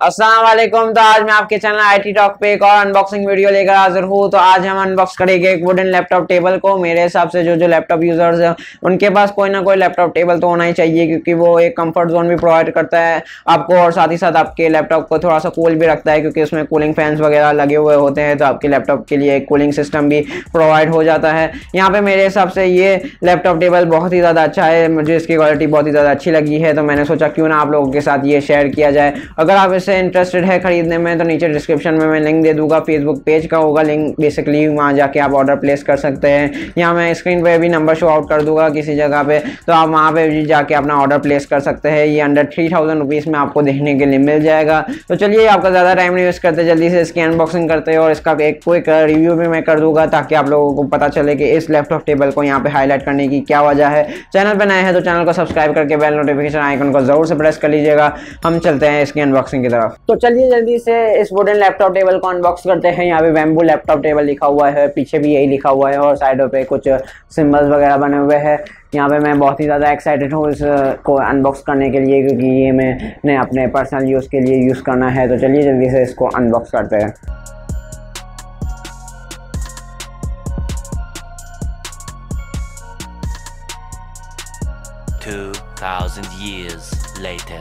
अस्सलाम वालेकुम। तो आज मैं आपके चैनल आईटी टॉक पे एक और अनबॉक्सिंग वीडियो लेकर हाजिर हूँ। तो आज हम अनबॉक्स करेंगे एक वुडन लैपटॉप टेबल को। मेरे हिसाब से जो लैपटॉप यूजर्स हैं उनके पास कोई ना कोई लैपटॉप टेबल तो होना ही चाहिए, क्योंकि वो एक कंफर्ट जोन भी प्रोवाइड करता है आपको और साथ ही साथ आपके लैपटॉप को थोड़ा सा कूल भी रखता है, क्योंकि उसमें कूलिंग फैंस वगैरह लगे हुए होते हैं। तो आपके लैपटॉप के लिए एक कूलिंग सिस्टम भी प्रोवाइड हो जाता है। यहाँ पे मेरे हिसाब से ये लैपटॉप टेबल बहुत ही ज़्यादा अच्छा है, मुझे इसकी क्वालिटी बहुत ही ज़्यादा अच्छी लगी है। तो मैंने सोचा क्यों ना आप लोगों के साथ ये शेयर किया जाए। अगर आप इससे इंटरेस्टेड है खरीदने में तो नीचे डिस्क्रिप्शन में मैं लिंक दे दूंगा, फेसबुक पेज का होगा लिंक, बेसिकली वहाँ जाके आप ऑर्डर प्लेस कर सकते हैं। यहाँ मैं स्क्रीन पे भी नंबर शो आउट कर दूंगा किसी जगह पे, तो आप वहाँ पे भी जाके अपना ऑर्डर प्लेस कर सकते हैं। ये अंडर 3000 रुपीज़ में आपको देखने के लिए मिल जाएगा। तो चलिए आपका ज़्यादा टाइम नहीं वेस्ट करते, जल्दी से इसकी अनबॉक्सिंग करते हैं और इसका एक क्विक रिव्यू भी मैं कर दूंगा, ताकि आप लोगों को पता चले कि इस लैपटॉप टेबल को यहाँ पे हाईलाइट करने की क्या वजह है। चैनल पर नए हैं तो चैनल को सब्सक्राइब करके बेल नोटिफिकेशन आइकन को जरूर से प्रेस कर लीजिएगा। हम चलते हैं इसकी अनबॉक्सिंग की तरफ। तो चलिए जल्दी से इस वुडन लैपटॉप टेबल को अनबॉक्स करते हैं। यहाँ पे बैम्बू लैपटॉप टेबल लिखा हुआ है, पीछे भी यही लिखा हुआ है और साइडों पे कुछ सिंबल्स वगैरह बने हुए हैं। यहाँ पे मैं बहुत ही ज़्यादा एक्साइटेड हूँ इसको अनबॉक्स करने के लिए, क्योंकि ये मैंने अपने पर्सनल यूज़ के लिए यूज़ करना है। तो चलिए जल्दी से इसको अनबॉक्स करते हैं। years later.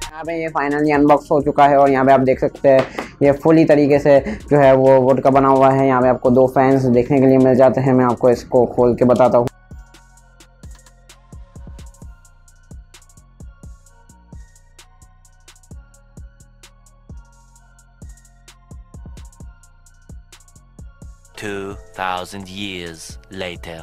यहाँ पे ये फाइनली अनबॉक्स हो चुका है और यहाँ पे आप देख सकते हैं ये फुली तरीके से जो है वो वुड का बना हुआ है। यहाँ पे आपको दो फैंस देखने के लिए मिल जाते हैं। मैं आपको इसको खोल के बताता हूँ। years later.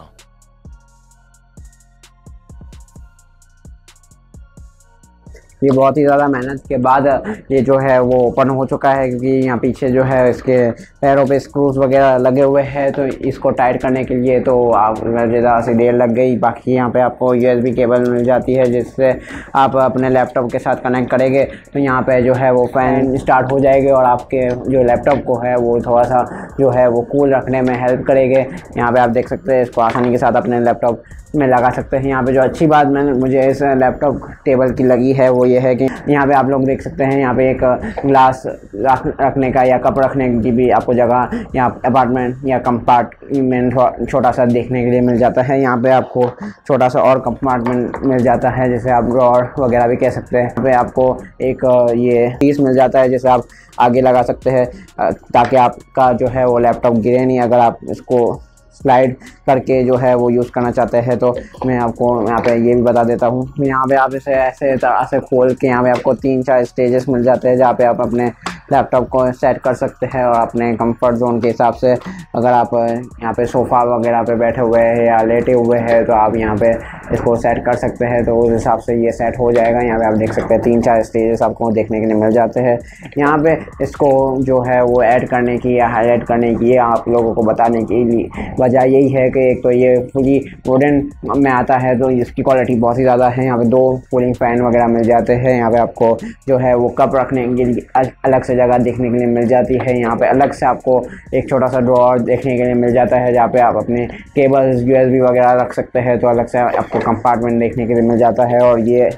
ये बहुत ही ज़्यादा मेहनत के बाद ये जो है वो ओपन हो चुका है, क्योंकि यहाँ पीछे जो है इसके पैरों पे स्क्रूज वगैरह लगे हुए हैं। तो इसको टाइट करने के लिए तो आप ज़्यादा सी देर लग गई। बाकी यहाँ पे आपको USB केबल मिल जाती है, जिससे आप अपने लैपटॉप के साथ कनेक्ट करेंगे तो यहाँ पे जो है वो फ़ैन स्टार्ट हो जाएगी और आपके जो लैपटॉप को है वो थोड़ा सा जो है वो कूल रखने में हेल्प करेंगे। यहाँ पर आप देख सकते हैं इसको आसानी के साथ अपने लैपटॉप में लगा सकते हैं। यहाँ पे जो अच्छी बात मुझे इस लैपटॉप टेबल की लगी है वो ये है कि यहाँ पे आप लोग देख सकते हैं यहाँ पे एक ग्लास रखने का या कप रखने की भी आपको जगह यहाँ अपार्टमेंट या कंपार्टमेंट छोटा सा देखने के लिए मिल जाता है। यहाँ पे आपको छोटा सा और कंपार्टमेंट मिल जाता है, जैसे आप ड्रॉअर वगैरह भी कह सकते हैं। यहाँ पे आपको एक ये पीस मिल जाता है जिसे आप आगे लगा सकते हैं, ताकि आपका जो है वो लैपटॉप गिरे नहीं। अगर आप इसको स्लाइड करके जो है वो यूज़ करना चाहते हैं तो मैं आपको यहाँ पे ये भी बता देता हूँ। यहाँ पे आप इसे ऐसे तरह से खोल के यहाँ पे आपको 3-4 स्टेजेस मिल जाते हैं, जहाँ पे आप अपने लैपटॉप को सेट कर सकते हैं और अपने कंफर्ट जोन के हिसाब से। अगर आप यहाँ पे सोफ़ा वगैरह पे बैठे हुए हैं या लेटे हुए हैं तो आप यहाँ पे इसको सेट कर सकते हैं, तो उस हिसाब से ये सेट हो जाएगा। यहाँ पे आप देख सकते हैं 3-4 स्टेजेस आपको देखने के लिए मिल जाते हैं। यहाँ पे इसको जो है वो ऐड करने की या हाईलाइट करने की आप लोगों को बताने की वजह यही है कि एक तो ये फुली वुडन में आता है तो इसकी क्वालिटी बहुत ही ज़्यादा है। यहाँ पे 2 कूलिंग फ़ैन वगैरह मिल जाते हैं। यहाँ पे आपको जो है वो कप रखने के लिए अलग से जगह देखने के लिए मिल जाती है। यहाँ पे अलग से आपको एक छोटा सा ड्रॉअर देखने के लिए मिल जाता है, जहाँ पे आप अपने केबल्स USB वगैरह रख सकते हैं। तो अलग से आपको कंपार्टमेंट देखने के लिए मिल जाता है और ये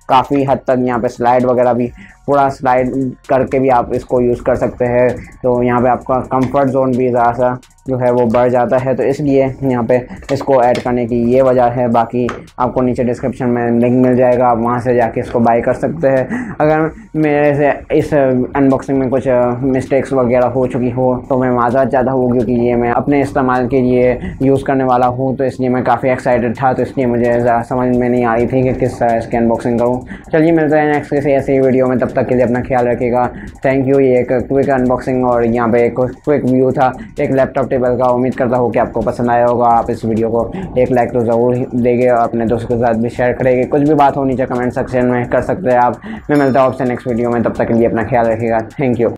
काफ़ी हद तक यहाँ पे स्लाइड वगैरह भी पूरा स्लाइड करके भी आप इसको यूज़ कर सकते हैं। तो यहाँ पे आपका कंफर्ट जोन भी ज़रा सा जो है वो बढ़ जाता है, तो इसलिए यहाँ पे इसको ऐड करने की ये वजह है। बाकी आपको नीचे डिस्क्रिप्शन में लिंक मिल जाएगा, आप वहाँ से जाके इसको बाय कर सकते हैं। अगर मेरे से इस अनबॉक्सिंग में कुछ मिस्टेक्स वगैरह हो चुकी हो तो मैं माज़रत चाहता हूँ, क्योंकि ये मैं अपने इस्तेमाल के लिए यूज़ करने वाला हूँ, तो इसलिए मैं काफ़ी एक्साइटेड था। तो इसलिए मुझे ज़रा समझ में नहीं आ रही थी कि किस तरह इसकी अनबॉक्सिंग करूँ। चलिए मिलते हैं नेक्स्ट किसी ऐसी वीडियो में, तब तक के लिए अपना ख्याल रखिएगा। Thank you. ये एक क्विक अनबॉक्सिंग और यहाँ पे एक क्विक व्यू था एक लैपटॉप टेबल का। उम्मीद करता हूँ कि आपको पसंद आया होगा। आप इस वीडियो को एक लाइक तो ज़रूर देंगे और अपने दोस्तों के साथ भी शेयर करेंगे। कुछ भी बात हो नीचे कमेंट सेक्शन में कर सकते हैं आप। मैं मिलता हूँ आपसे नेक्स्ट वीडियो में, तब तक के लिए अपना ख्याल रखिएगा। Thank you.